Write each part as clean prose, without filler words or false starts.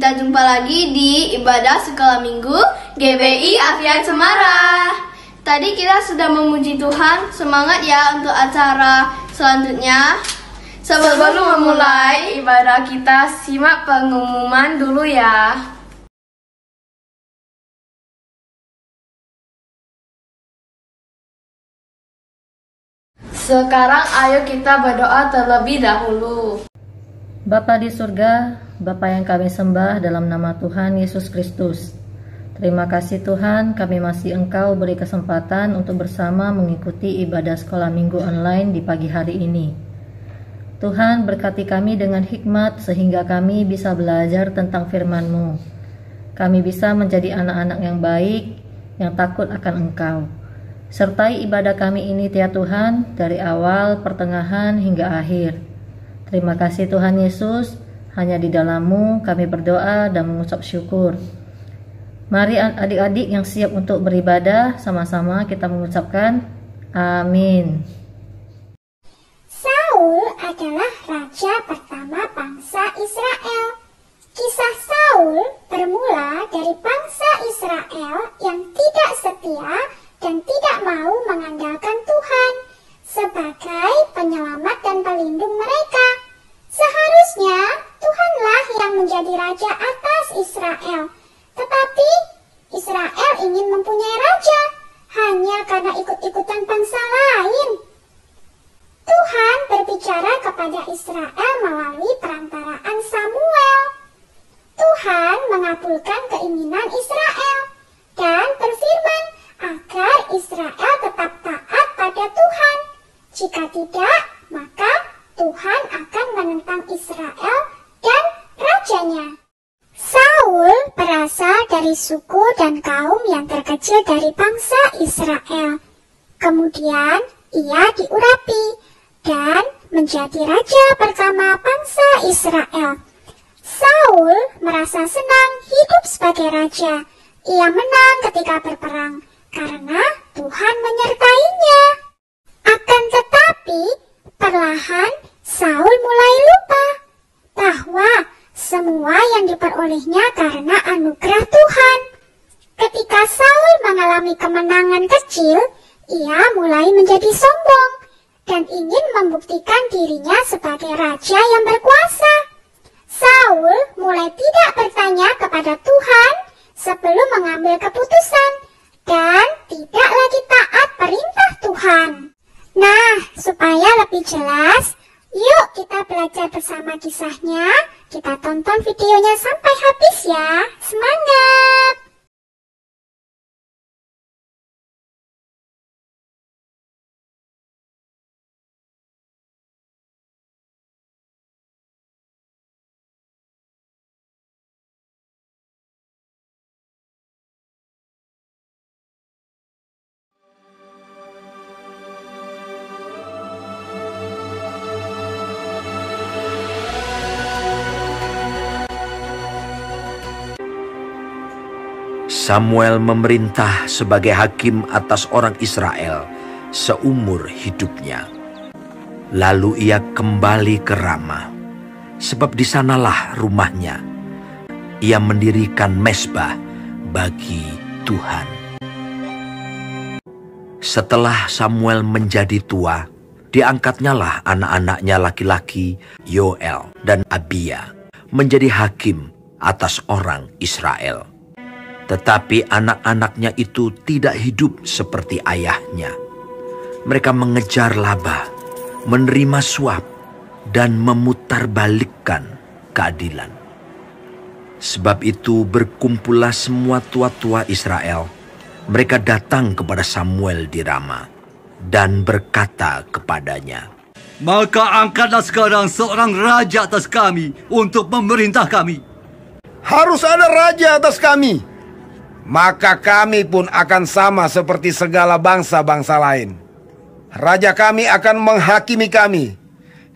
kita jumpa lagi di Ibadah Sekolah Minggu GBI Afiat Semara. Tadi kita sudah memuji Tuhan, semangat ya untuk acara selanjutnya. Sebelum memulai ibadah kita, simak pengumuman dulu ya. Sekarang ayo kita berdoa terlebih dahulu. Bapa di surga, Bapa yang kami sembah dalam nama Tuhan Yesus Kristus. Terima kasih Tuhan, kami masih Engkau beri kesempatan untuk bersama mengikuti ibadah sekolah minggu online di pagi hari ini. Tuhan berkati kami dengan hikmat sehingga kami bisa belajar tentang firman-Mu. Kami bisa menjadi anak-anak yang baik, yang takut akan Engkau. Sertai ibadah kami ini ya Tuhan, dari awal, pertengahan, hingga akhir. Terima kasih Tuhan Yesus, hanya di dalam-Mu kami berdoa dan mengucap syukur. Mari adik-adik yang siap untuk beribadah, sama-sama kita mengucapkan amin. Saul adalah raja pertama bangsa Israel. Kisah Saul bermula dari bangsa Israel yang tidak setia dan tidak mau mengandalkan Tuhan sebagai penyelamat dan pelindung mereka. Seharusnya Tuhanlah yang menjadi raja atas Israel. Tetapi Israel ingin mempunyai raja hanya karena ikut-ikutan bangsa lain. Tuhan berbicara kepada Israel melalui perantaraan Samuel. Tuhan mengabulkan keinginan Israel dan berfirman agar Israel tetap taat pada Tuhan. Jika tidak, maka Tuhan akan menentang Israel dan rajanya. Saul berasal dari suku dan kaum yang terkecil dari bangsa Israel. Kemudian ia diurapi dan menjadi raja pertama bangsa Israel. Saul merasa senang hidup sebagai raja. Ia menang ketika berperang karena Tuhan menyertainya. Akan tetapi, perlahan Saul mulai lupa bahwa semua yang diperolehnya karena anugerah Tuhan. Ketika Saul mengalami kemenangan kecil, ia mulai menjadi sombong dan ingin membuktikan dirinya sebagai raja yang berkuasa. Saul mulai tidak bertanya kepada Tuhan sebelum mengambil keputusan dan tidak lagi taat perintah Tuhan. Nah, supaya lebih jelas, yuk kita belajar bersama kisahnya. Kita tonton videonya sampai habis ya. Semangat! Samuel memerintah sebagai hakim atas orang Israel seumur hidupnya. Lalu ia kembali ke Rama, sebab di sanalah rumahnya. Ia mendirikan mezbah bagi Tuhan. Setelah Samuel menjadi tua, diangkatnyalah anak-anaknya laki-laki Yoel dan Abia menjadi hakim atas orang Israel. Tetapi anak-anaknya itu tidak hidup seperti ayahnya. Mereka mengejar laba, menerima suap, dan memutarbalikkan keadilan. Sebab itu berkumpullah semua tua-tua Israel. Mereka datang kepada Samuel di Rama dan berkata kepadanya, "Maka angkatlah sekarang seorang raja atas kami untuk memerintah kami." Harus ada raja atas kami. Maka kami pun akan sama seperti segala bangsa-bangsa lain. Raja kami akan menghakimi kami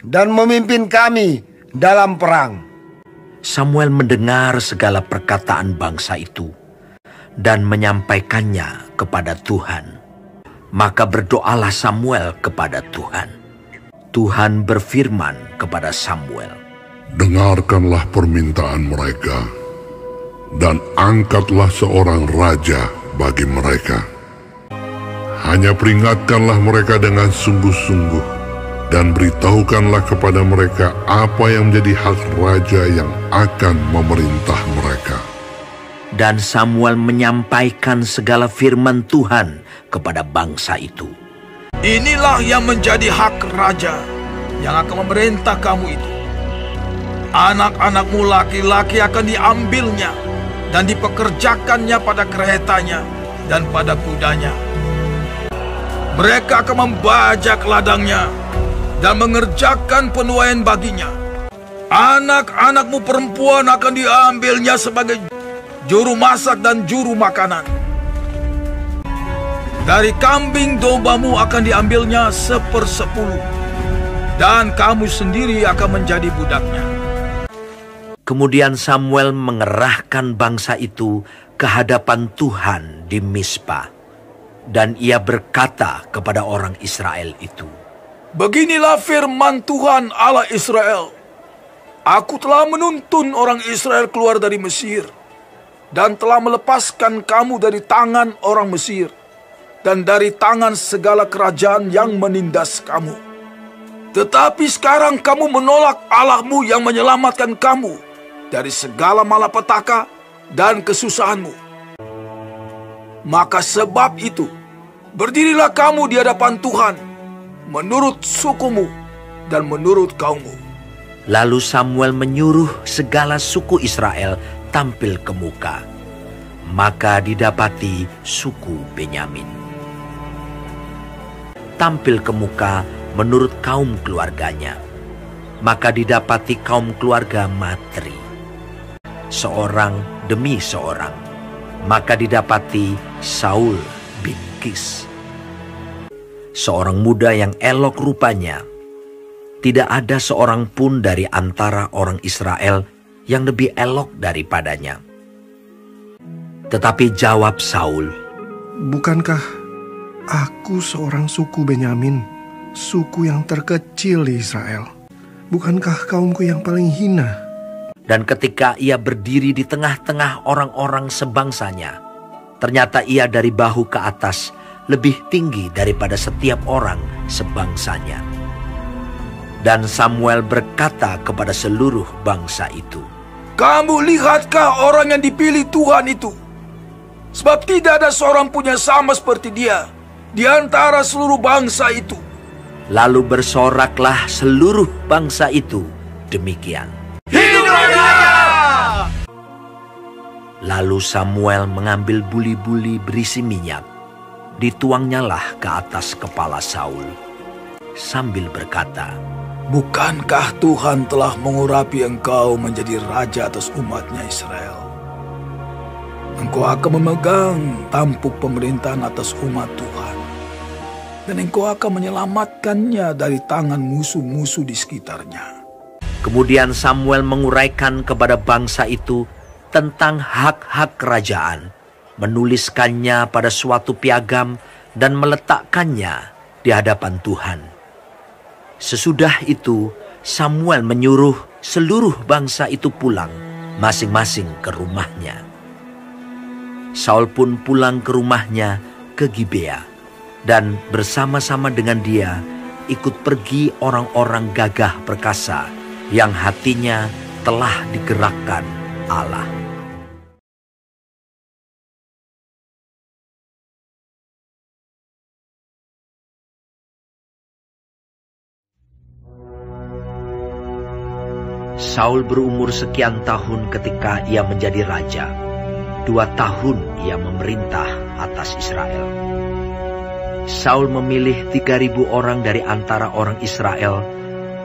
dan memimpin kami dalam perang. Samuel mendengar segala perkataan bangsa itu dan menyampaikannya kepada Tuhan. Maka berdoalah Samuel kepada Tuhan. Tuhan berfirman kepada Samuel, "Dengarkanlah permintaan mereka dan angkatlah seorang raja bagi mereka. Hanya peringatkanlah mereka dengan sungguh-sungguh, dan beritahukanlah kepada mereka apa yang menjadi hak raja yang akan memerintah mereka. Dan Samuel menyampaikan segala firman Tuhan kepada bangsa itu. Inilah yang menjadi hak raja yang akan memerintah kamu itu. Anak-anakmu laki-laki akan diambilnya dan dipekerjakannya pada keretanya dan pada kudanya. Mereka akan membajak ladangnya dan mengerjakan penuaian baginya. Anak-anakmu perempuan akan diambilnya sebagai juru masak dan juru makanan. Dari kambing dombamu akan diambilnya 1/10, dan kamu sendiri akan menjadi budaknya. Kemudian Samuel mengerahkan bangsa itu ke hadapan Tuhan di Mispa. Dan ia berkata kepada orang Israel itu, Beginilah firman Tuhan Allah Israel. Aku telah menuntun orang Israel keluar dari Mesir, dan telah melepaskan kamu dari tangan orang Mesir, dan dari tangan segala kerajaan yang menindas kamu. Tetapi sekarang kamu menolak Allahmu yang menyelamatkan kamu dari segala malapetaka dan kesusahanmu. Maka sebab itu, berdirilah kamu di hadapan Tuhan, menurut sukumu dan menurut kaummu. Lalu Samuel menyuruh segala suku Israel tampil ke muka. Maka didapati suku Benyamin tampil ke muka menurut kaum keluarganya. Maka didapati kaum keluarga Matri, seorang demi seorang. Maka didapati Saul bin Kis, seorang muda yang elok rupanya. Tidak ada seorang pun dari antara orang Israel yang lebih elok daripadanya. Tetapi jawab Saul, Bukankah aku seorang suku Benyamin, suku yang terkecil di Israel? Bukankah kaumku yang paling hina? Dan ketika ia berdiri di tengah-tengah orang-orang sebangsanya, ternyata ia dari bahu ke atas lebih tinggi daripada setiap orang sebangsanya. Dan Samuel berkata kepada seluruh bangsa itu, Kamu lihatkah orang yang dipilih Tuhan itu? Sebab tidak ada seorang pun yang sama seperti dia di antara seluruh bangsa itu. Lalu bersoraklah seluruh bangsa itu demikian. Hidup raja! Lalu Samuel mengambil buli-buli berisi minyak, dituangnyalah ke atas kepala Saul, sambil berkata, Bukankah Tuhan telah mengurapi engkau menjadi raja atas umatnya Israel? Engkau akan memegang tampuk pemerintahan atas umat Tuhan, dan engkau akan menyelamatkannya dari tangan musuh-musuh di sekitarnya. Kemudian Samuel menguraikan kepada bangsa itu tentang hak-hak kerajaan, menuliskannya pada suatu piagam dan meletakkannya di hadapan Tuhan. Sesudah itu Samuel menyuruh seluruh bangsa itu pulang masing-masing ke rumahnya. Saul pun pulang ke rumahnya ke Gibea, dan bersama-sama dengan dia ikut pergi orang-orang gagah perkasa yang hatinya telah digerakkan Allah. Saul berumur sekian tahun ketika ia menjadi raja. 2 tahun ia memerintah atas Israel. Saul memilih 3.000 orang dari antara orang Israel.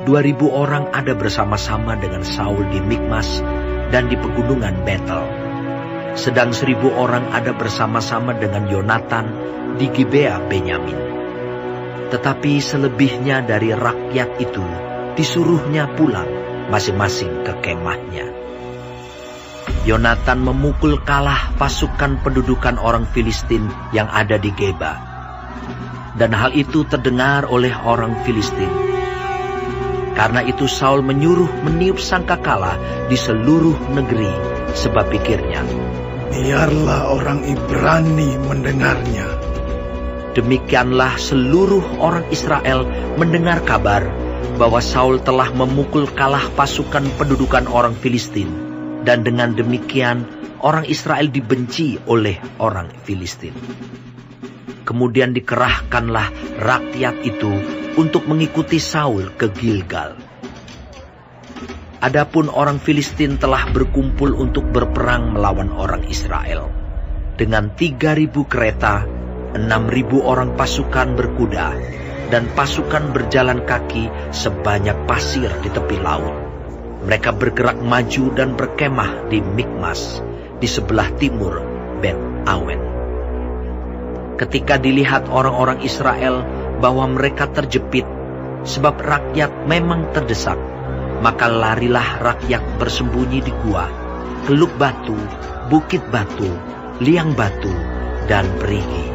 2.000 orang ada bersama-sama dengan Saul di Mikmas dan di pegunungan Betel. Sedang 1.000 orang ada bersama-sama dengan Yonatan di Gibea Benyamin. Tetapi selebihnya dari rakyat itu disuruhnya pulang masing-masing ke kemahnya. Yonatan memukul kalah pasukan pendudukan orang Filistin yang ada di Geba. Dan hal itu terdengar oleh orang Filistin. Karena itu Saul menyuruh meniup sangkakala di seluruh negeri, sebab pikirnya, biarlah orang Ibrani mendengarnya. Demikianlah seluruh orang Israel mendengar kabar bahwa Saul telah memukul kalah pasukan pendudukan orang Filistin, dan dengan demikian orang Israel dibenci oleh orang Filistin. Kemudian dikerahkanlah rakyat itu untuk mengikuti Saul ke Gilgal. Adapun orang Filistin telah berkumpul untuk berperang melawan orang Israel. Dengan 3.000 kereta, 6.000 orang pasukan berkuda, dan pasukan berjalan kaki sebanyak pasir di tepi laut. Mereka bergerak maju dan berkemah di Mikmas, di sebelah timur Bet Awen. Ketika dilihat orang-orang Israel bahwa mereka terjepit, sebab rakyat memang terdesak, maka larilah rakyat bersembunyi di gua, Teluk Batu, Bukit Batu, Liang Batu, dan Perigi.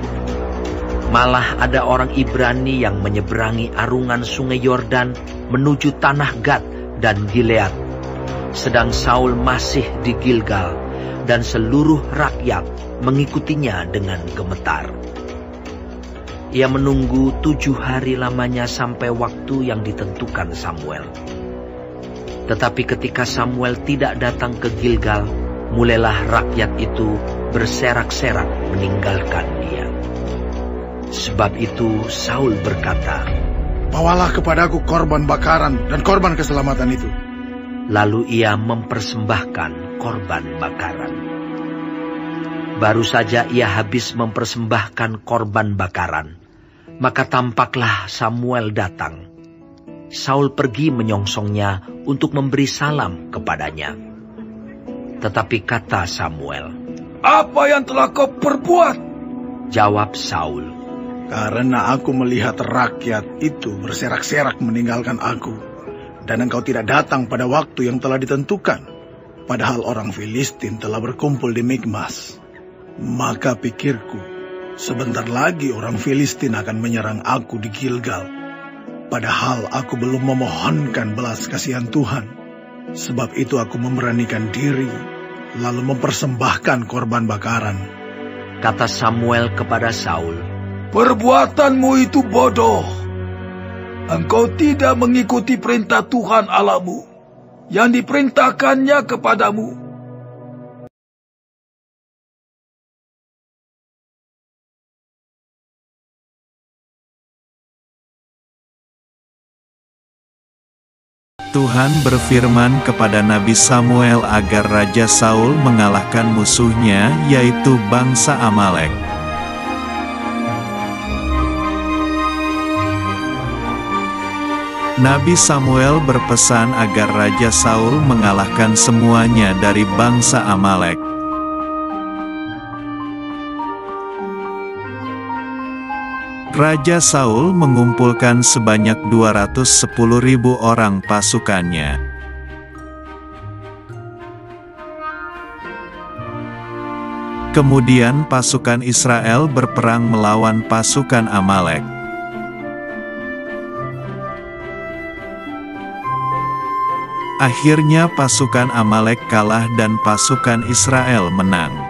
Malah ada orang Ibrani yang menyeberangi arungan sungai Yordan menuju tanah Gad dan Gilead, sedang Saul masih di Gilgal, dan seluruh rakyat mengikutinya dengan gemetar. Ia menunggu 7 hari lamanya sampai waktu yang ditentukan Samuel. Tetapi ketika Samuel tidak datang ke Gilgal, mulailah rakyat itu berserak-serak meninggalkan dia. Sebab itu Saul berkata, bawalah kepadaku korban bakaran dan korban keselamatan itu. Lalu ia mempersembahkan korban bakaran. Baru saja ia habis mempersembahkan korban bakaran, maka tampaklah Samuel datang. Saul pergi menyongsongnya untuk memberi salam kepadanya. Tetapi kata Samuel, apa yang telah kau perbuat? Jawab Saul, karena aku melihat rakyat itu berserak-serak meninggalkan aku, dan engkau tidak datang pada waktu yang telah ditentukan, padahal orang Filistin telah berkumpul di Mikmas. Maka pikirku, sebentar lagi orang Filistin akan menyerang aku di Gilgal, padahal aku belum memohonkan belas kasihan Tuhan. Sebab itu aku memberanikan diri, lalu mempersembahkan korban bakaran. Kata Samuel kepada Saul, perbuatanmu itu bodoh. Engkau tidak mengikuti perintah Tuhan Allahmu yang diperintahkannya kepadamu. Tuhan berfirman kepada Nabi Samuel agar Raja Saul mengalahkan musuhnya, yaitu bangsa Amalek. Nabi Samuel berpesan agar Raja Saul mengalahkan semuanya dari bangsa Amalek. Raja Saul mengumpulkan sebanyak 210.000 orang pasukannya. Kemudian pasukan Israel berperang melawan pasukan Amalek. Akhirnya pasukan Amalek kalah dan pasukan Israel menang.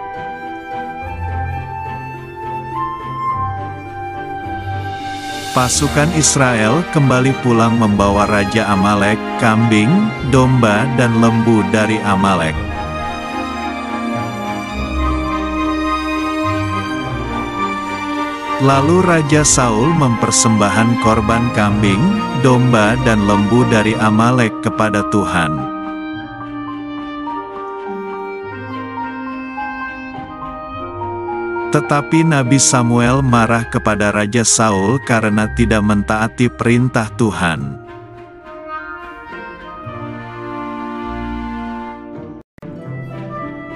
Pasukan Israel kembali pulang membawa Raja Amalek, kambing, domba, dan lembu dari Amalek. Lalu Raja Saul mempersembahkan korban kambing, domba, dan lembu dari Amalek kepada Tuhan. Tetapi Nabi Samuel marah kepada Raja Saul karena tidak mentaati perintah Tuhan.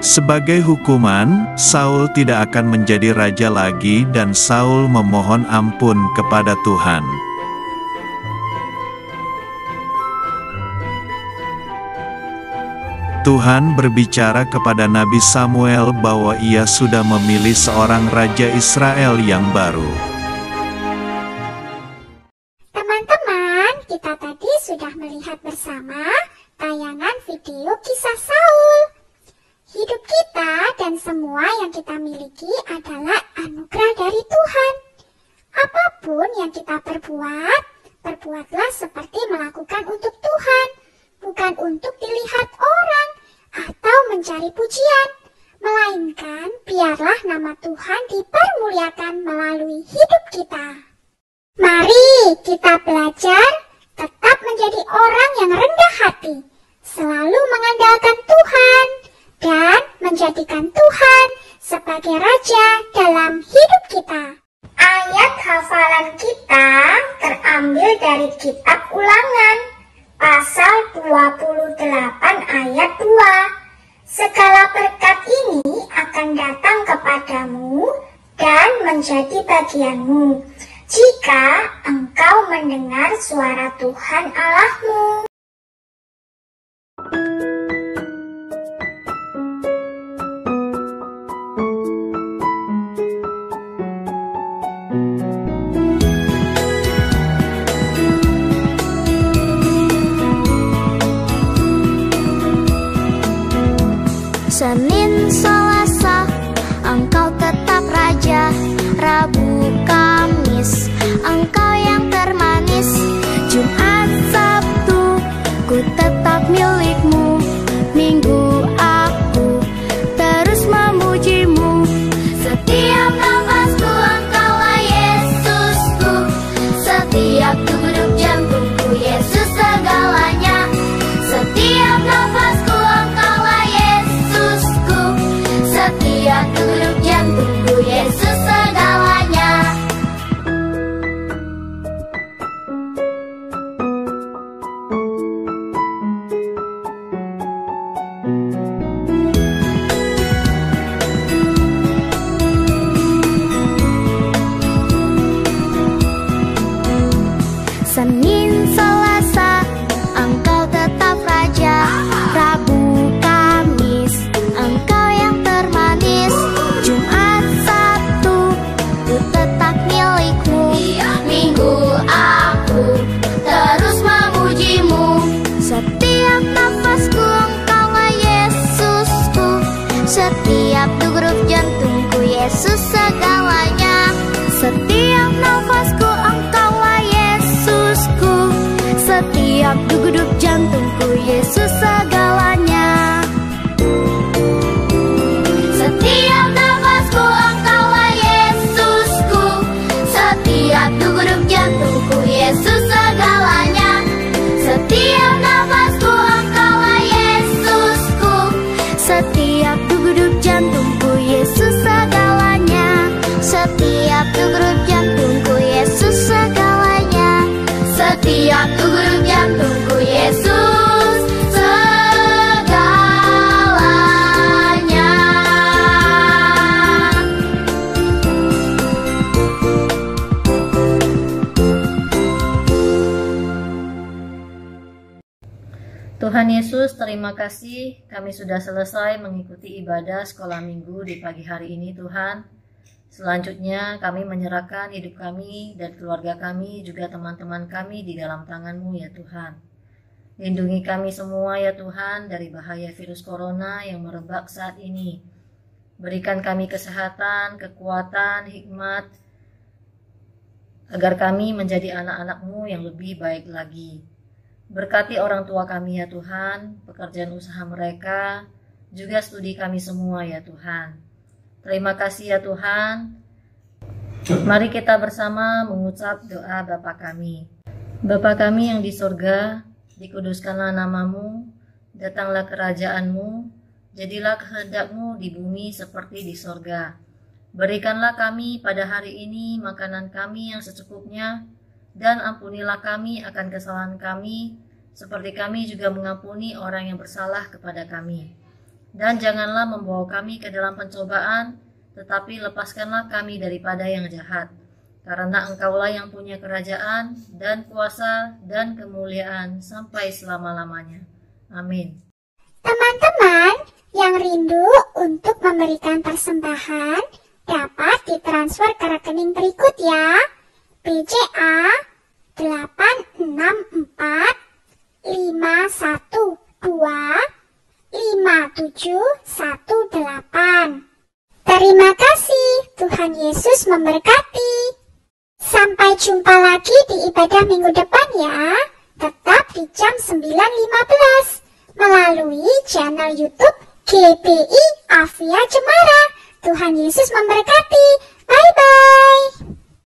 Sebagai hukuman, Saul tidak akan menjadi raja lagi dan Saul memohon ampun kepada Tuhan. Tuhan berbicara kepada Nabi Samuel bahwa ia sudah memilih seorang raja Israel yang baru. Teman-teman, kita tadi sudah melihat bersama tayangan video kisah Saul. Hidup kita dan semua yang kita miliki adalah anugerah dari Tuhan. Apapun yang kita perbuat, perbuatlah seperti melakukan untuk Tuhan, bukan untuk dilihat orang atau mencari pujian, melainkan biarlah nama Tuhan dipermuliakan melalui hidup kita. Mari kita belajar tetap menjadi orang yang rendah hati, selalu mengandalkan Tuhan, dan menjadikan Tuhan sebagai Raja dalam hidup kita. Ayat hafalan kita terambil dari kitab Ulangan, pasal 28 ayat 2. Segala berkat ini akan datang kepadamu dan menjadi bagianmu, jika engkau mendengar suara Tuhan Allahmu. Senin, Selasa, engkau tetap raja. Rabu, Kamis, engkau yang termanis. Jumat, Sabtu, ku tetap milikmu. Minggu, aku terus memujimu. Setiap nafasku, engkaulah Yesusku. Setiap degup jantungku, Yesus segalanya. Setiap nafasku, engkaulah Yesusku. Setiap degup jantungku, Yesus segalanya. Senin, Selasa, engkau tetap raja. Rabu, Kamis, engkau yang termanis. Jumat, Sabtu, ku tetap milikmu. Minggu, aku terus memujimu. Setiap nafasku, engkaulah Yesusku. Setiap degup jantungku, Yesus segalanya. Setiap nafasku, engkaulah Yesusku. Setiap degup jantungku, Yesus segalanya. Setiap nafasku, engkaulah Yesusku. Setiap degup jantungku, Yesus segalanya. Setiap nafasku, engkaulah Yesusku. Setiap degup jantungku, Yesus segalanya. Setiap degup jantungku, Yesus segalanya. Setiap degup jantungku, Yesus segalanya. Tuhan Yesus, terima kasih kami sudah selesai mengikuti ibadah sekolah minggu di pagi hari ini Tuhan. Selanjutnya kami menyerahkan hidup kami dan keluarga kami, juga teman-teman kami di dalam tangan-Mu ya Tuhan. Lindungi kami semua ya Tuhan dari bahaya virus corona yang merebak saat ini. Berikan kami kesehatan, kekuatan, hikmat, agar kami menjadi anak-anak-Mu yang lebih baik lagi. Berkati orang tua kami ya Tuhan, pekerjaan usaha mereka, juga studi kami semua ya Tuhan. Terima kasih ya Tuhan. Mari kita bersama mengucap doa Bapa kami. Bapa kami yang di surga, dikuduskanlah nama-Mu, datanglah kerajaan-Mu, jadilah kehendak-Mu di bumi seperti di surga. Berikanlah kami pada hari ini makanan kami yang secukupnya, dan ampunilah kami akan kesalahan kami, seperti kami juga mengampuni orang yang bersalah kepada kami. Dan janganlah membawa kami ke dalam pencobaan, tetapi lepaskanlah kami daripada yang jahat. Karena Engkaulah yang punya kerajaan, dan kuasa, dan kemuliaan sampai selama-lamanya. Amin. Teman-teman yang rindu untuk memberikan persembahan dapat ditransfer ke rekening berikut ya. BCA 864 5718. Terima kasih, Tuhan Yesus memberkati. Sampai jumpa lagi di ibadah minggu depan ya, tetap di jam 9.15 melalui channel YouTube GBI Afia Cemara. Tuhan Yesus memberkati.